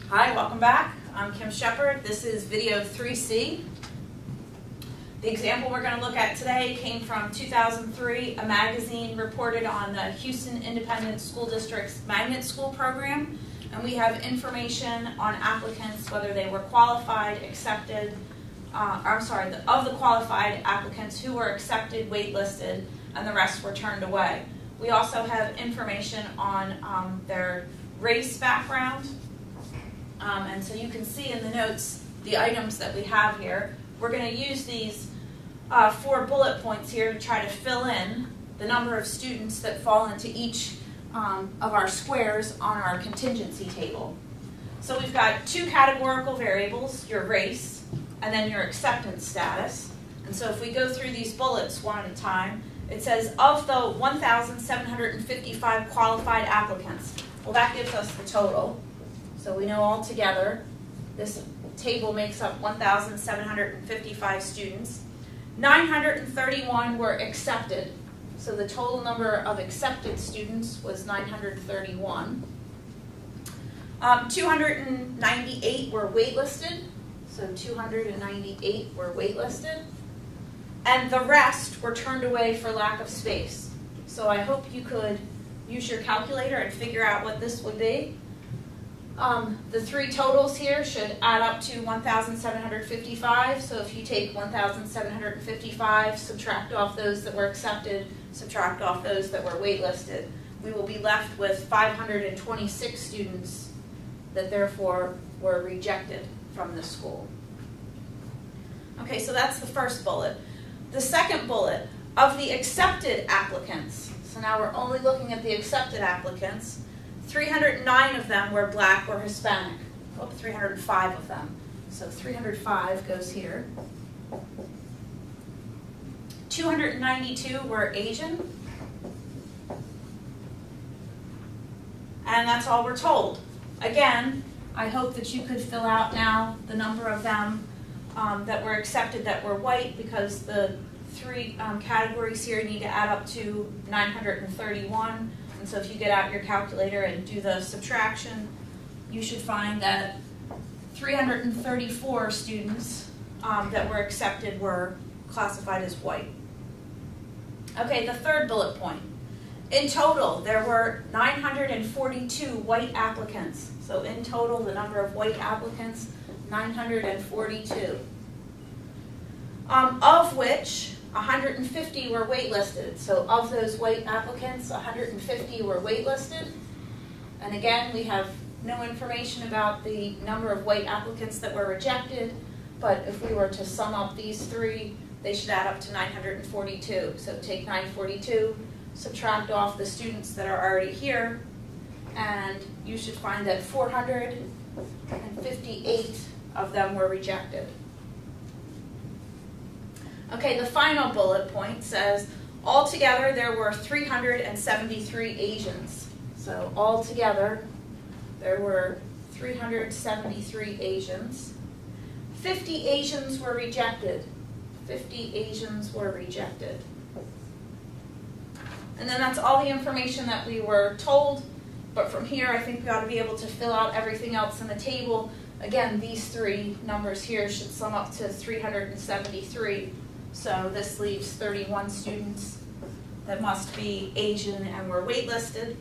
Hi, welcome back. I'm Kim Shepard. This is video 3C. The example we're going to look at today came from 2003. A magazine reported on the Houston Independent School District's Magnet School program. And we have information on applicants, whether they were qualified, accepted, of the qualified applicants who were accepted, waitlisted, and the rest were turned away. We also have information on their race background. And so you can see in the notes the items that we have here. We're going to use these 4 bullet points here to try to fill in the number of students that fall into each of our squares on our contingency table. So we've got 2 categorical variables, your race and then your acceptance status. And so if we go through these bullets one at a time, it says of the 1,755 qualified applicants. Well, that gives us the total. So we know altogether this table makes up 1,755 students. 931 were accepted. So the total number of accepted students was 931. 298 were waitlisted. So 298 were waitlisted. And the rest were turned away for lack of space. So I hope you could use your calculator and figure out what this would be. The 3 totals here should add up to 1,755. So if you take 1,755, subtract off those that were accepted, subtract off those that were waitlisted, we will be left with 526 students that therefore were rejected from the school. Okay, so that's the first bullet. The second bullet, of the accepted applicants, so now we're only looking at the accepted applicants, 309 of them were black or Hispanic. Oh, 305 of them. So 305 goes here. 292 were Asian. And that's all we're told. Again, I hope that you could fill out now the number of them that were accepted that were white, because the 3 categories here need to add up to 931. And so if you get out your calculator and do the subtraction, you should find that 334 students that were accepted were classified as white. Okay, the third bullet point. In total, there were 942 white applicants. So in total, the number of white applicants, 942. Of which 150 were waitlisted. So of those white applicants, 150 were waitlisted. And again, we have no information about the number of white applicants that were rejected, but if we were to sum up these 3, they should add up to 942. So take 942, subtract off the students that are already here, and you should find that 458 of them were rejected. Okay, the final bullet point says, altogether there were 373 Asians. So altogether there were 373 Asians. 50 Asians were rejected. 50 Asians were rejected. And then that's all the information that we were told. But from here, I think we ought to be able to fill out everything else in the table. Again, these 3 numbers here should sum up to 373. So this leaves 31 students that must be Asian and were waitlisted.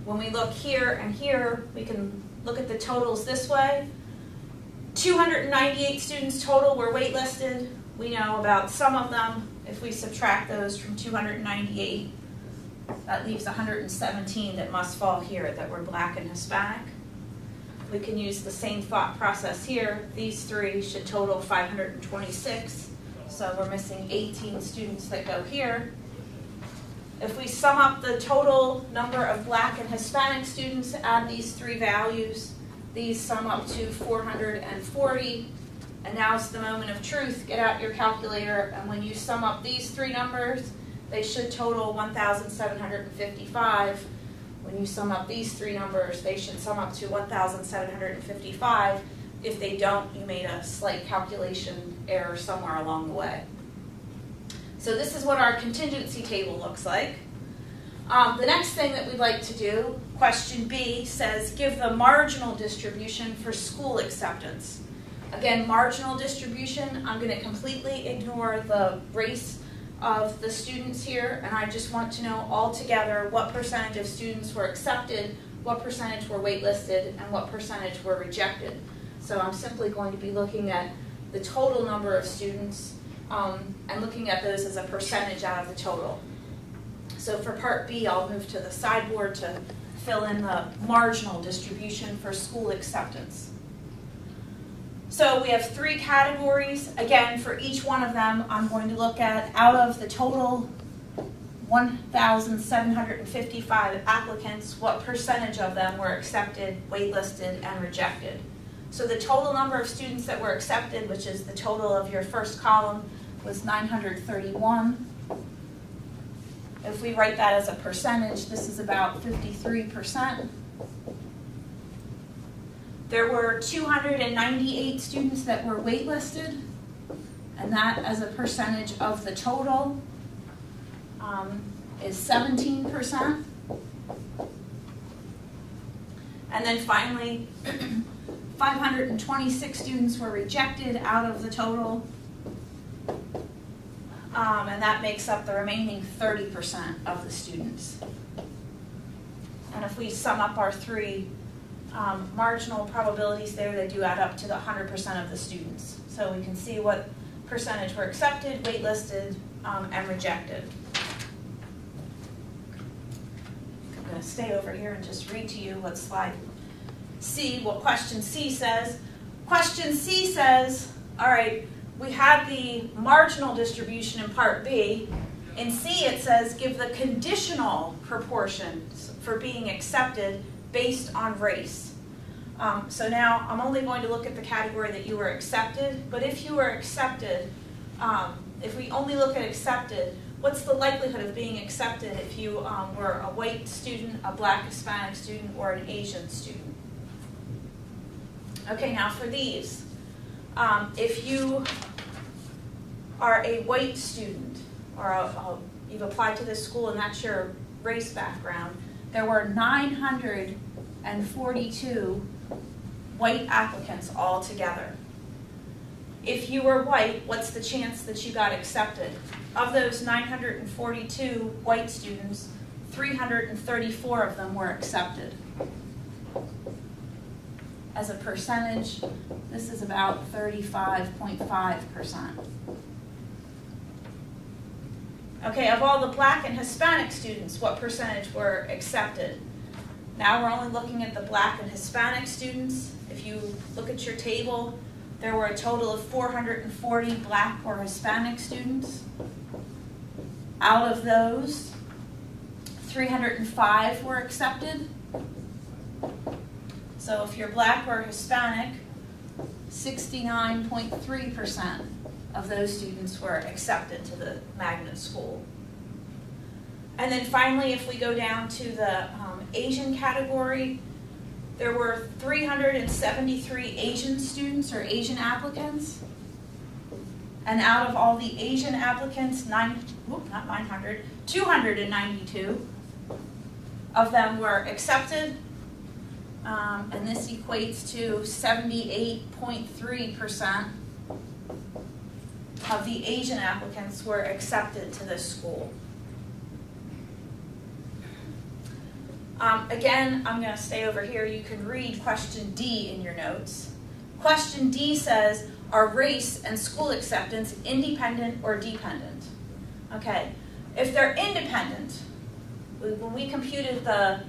When we look here and here, we can look at the totals this way. 298 students total were waitlisted. We know about some of them. If we subtract those from 298, that leaves 117 that must fall here that were black and Hispanic. We can use the same thought process here. These 3 should total 526. So we're missing 18 students that go here. If we sum up the total number of black and Hispanic students, add these 3 values, these sum up to 440. And now's the moment of truth. Get out your calculator, and when you sum up these 3 numbers, they should total 1,755. When you sum up these 3 numbers, they should sum up to 1,755. If they don't, you made a slight calculation error somewhere along the way. So this is what our contingency table looks like. The next thing that we'd like to do, question B, says give the marginal distribution for school acceptance. Again, marginal distribution, I'm going to completely ignore the race of the students here, and I just want to know altogether what percentage of students were accepted, what percentage were waitlisted, and what percentage were rejected. So I'm simply going to be looking at the total number of students and looking at those as a percentage out of the total. So for part B, I'll move to the sideboard to fill in the marginal distribution for school acceptance. So we have 3 categories. Again, for each one of them, I'm going to look at, out of the total 1,755 applicants, what percentage of them were accepted, waitlisted, and rejected. So the total number of students that were accepted, which is the total of your first column, was 931. If we write that as a percentage, this is about 53%. There were 298 students that were waitlisted, and that as a percentage of the total is 17%. And then finally, 526 students were rejected out of the total, and that makes up the remaining 30% of the students. And if we sum up our 3 marginal probabilities there, they do add up to the 100% of the students. So we can see what percentage were accepted, waitlisted, and rejected. I'm going to stay over here and just read to you what slide C, what question C says. Question C says, all right, we had the marginal distribution in part B. In C it says give the conditional proportions for being accepted based on race. So now I'm only going to look at the category that you were accepted, but if you were accepted, if we only look at accepted, what's the likelihood of being accepted if you were a white student, a black Hispanic student, or an Asian student? Okay, now for these, if you are a white student, or you've applied to this school and that's your race background, there were 942 white applicants altogether. If you were white, what's the chance that you got accepted? Of those 942 white students, 334 of them were accepted. As a percentage, this is about 35.5%. Okay, of all the black and Hispanic students, what percentage were accepted? Now we're only looking at the black and Hispanic students. If you look at your table, there were a total of 440 black or Hispanic students. Out of those, 305 were accepted. So if you're black or Hispanic, 69.3% of those students were accepted to the magnet school. And then finally, if we go down to the Asian category, there were 373 Asian students or Asian applicants. And out of all the Asian applicants, 292 of them were accepted. And this equates to 78.3% of the Asian applicants were accepted to this school. Again, I'm going to stay over here. You can read question D in your notes. Question D says, are race and school acceptance independent or dependent? Okay, if they're independent, when we computed the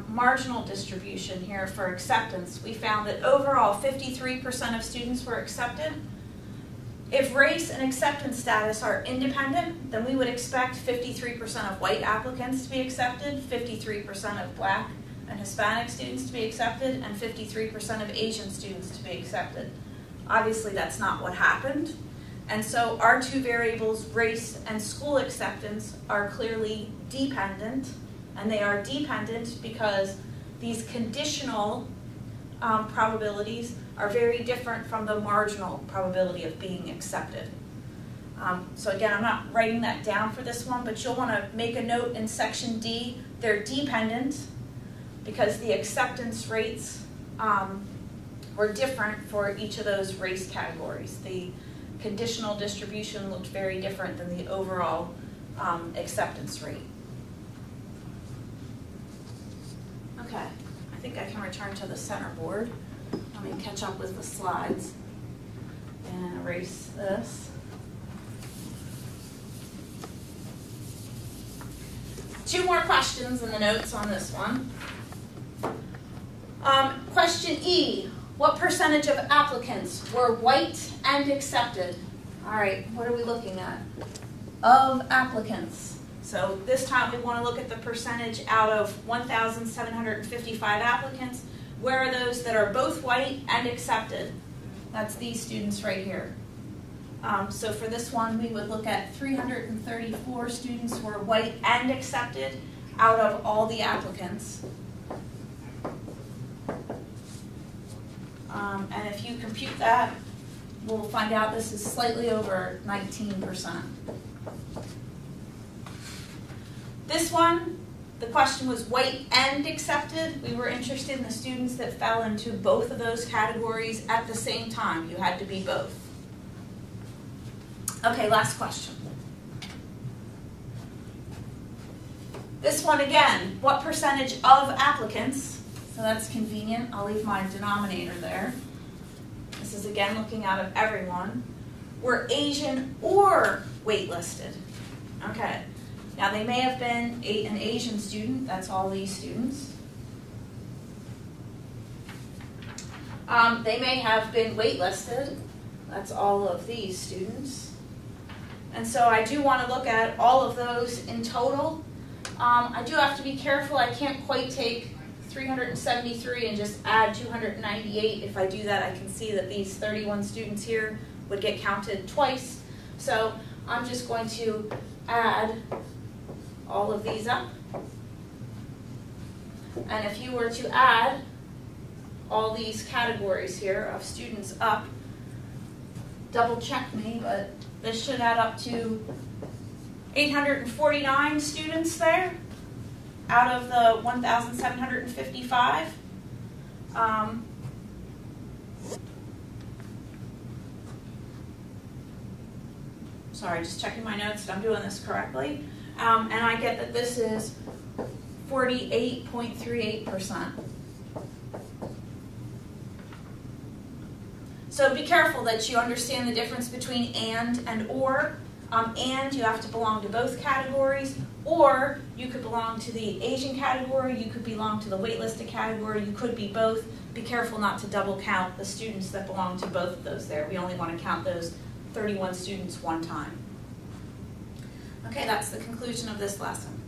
marginal distribution here for acceptance, we found that overall 53% of students were accepted. If race and acceptance status are independent, then we would expect 53% of white applicants to be accepted, 53% of black and Hispanic students to be accepted, and 53% of Asian students to be accepted. Obviously, that's not what happened. And so our 2 variables, race and school acceptance, are clearly dependent. And they are dependent because these conditional probabilities are very different from the marginal probability of being accepted. So again, I'm not writing that down for this one, but you'll want to make a note in section D. They're dependent because the acceptance rates were different for each of those race categories. The conditional distribution looked very different than the overall acceptance rate. Okay, I think I can return to the center board. Let me catch up with the slides and erase this. Two more questions in the notes on this one. Question E, what percentage of applicants were white and accepted? All right, what are we looking at? Of applicants. So this time we want to look at the percentage out of 1,755 applicants. Where are those that are both white and accepted? That's these students right here. So for this one, we would look at 334 students who were white and accepted out of all the applicants. And if you compute that, we'll find out this is slightly over 19%. This one, the question was white and accepted. We were interested in the students that fell into both of those categories at the same time. You had to be both. Okay, last question. This one again, what percentage of applicants, so that's convenient, I'll leave my denominator there. This is again looking out of everyone, were Asian or waitlisted. Okay, now they may have been an Asian student, that's all these students. They may have been waitlisted, that's all of these students. And so I do want to look at all of those in total. I do have to be careful. I can't quite take 373 and just add 298. If I do that, I can see that these 31 students here would get counted twice. So I'm just going to add all of these up. And if you were to add all these categories here of students up, double check me, but this should add up to 849 students there out of the 1,755. Sorry, just checking my notes that I'm doing this correctly. And I get that this is 48.38%. So be careful that you understand the difference between and or. And you have to belong to both categories, or you could belong to the Asian category, you could belong to the waitlisted category, you could be both. Be careful not to double count the students that belong to both of those there. We only want to count those 31 students one time. Okay, that's the conclusion of this lesson.